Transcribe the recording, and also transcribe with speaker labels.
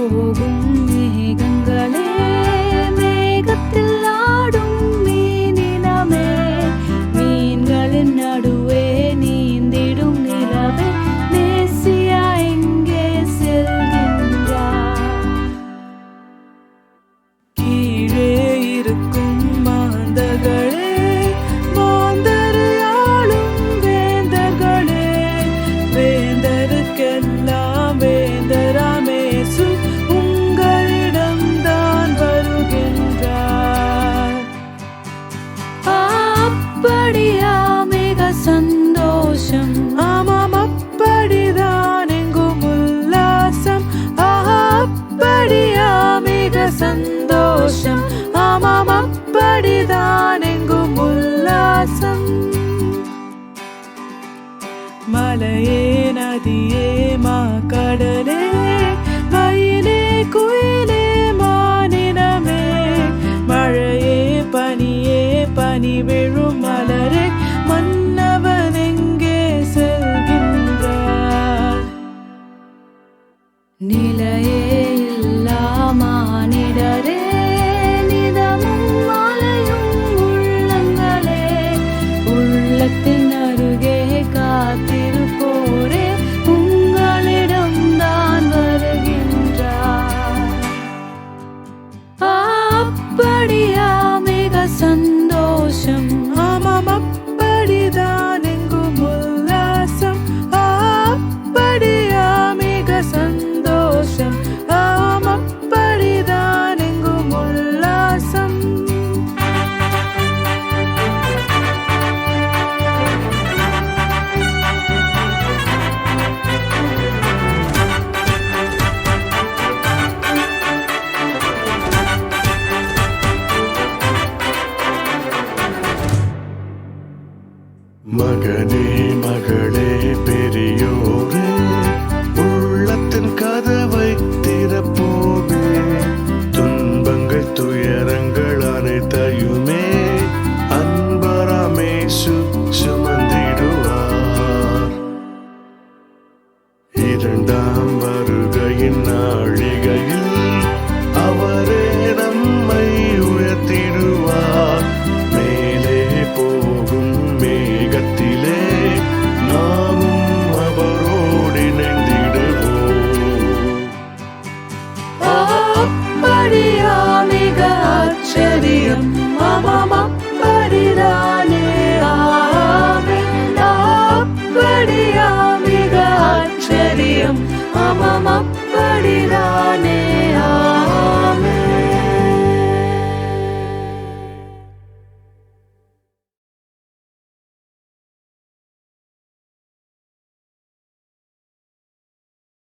Speaker 1: போகும் மேகங்களே, மேகத்தில் ஆடும் மீனினமே, மீன்களின் நடுவே நீந்திடும் நிலவே, மேசியா எங்கே செல்கின்றார்? கீழே இருக்கும் மாந்தர்களே, மாந்தரையாளும் வேந்தர்களே, வேந்தருக்கெல்லாம் வேந்தராமேசு உங்களிடம்தான் வருகின்றார். அப்படியா மிக சந்தோஷம், ஆமாம் அப்படிதான் எங்கும் உல்லாசம். அப்படியா மிக சந்தோஷம், ஆமாம் அப்படிதான் எங்கும் உல்லாசம். மலையே நதியே மாக்கடலே, மயிலே குயிலே மானினமே, மழையே பனியே பனி விழும் மலரே, மன்னவன் எங்கே செல்கின்றார்? நிலையே இல்லா மானிடரே, நிதமும் மலையும் உள்ளங்களே, உள்ளத்தின் அருகே காத்திருப்போரே உங்களிடம்தான் வருகின்றார். அப்படியா மிக சந்தோஷம், ஆமாம் அப்படிதான் எங்கும் உல்லாசம். அப்படியா மிக சந்தோஷம், ஆமாம் அப்படிதான் எங்கும் உல்லாசம்.
Speaker 2: மகனே மகளே பெரியோரே, உள்ளத்தின் கதவை திறப்போமே, துன்பங்கள் துயரங்கள் அனைத்தையுமே அன்பராமேசு சுமந்திடுவார். இரண்டாம் வருகையின் நாழிகையில் அவரே நம்மை உயர்த்திடுவார். மேலே போகும் மேகத்திலே நாமும் அவரோடு இணைந்திடுவோம்.
Speaker 1: அப்படியா மிக ஆச்சரியம், ஆமாம் அப்படிதானே. ஆமென். அப்படியா மிக ஆச்சரியம், ஆமாம் அப்படிதானே.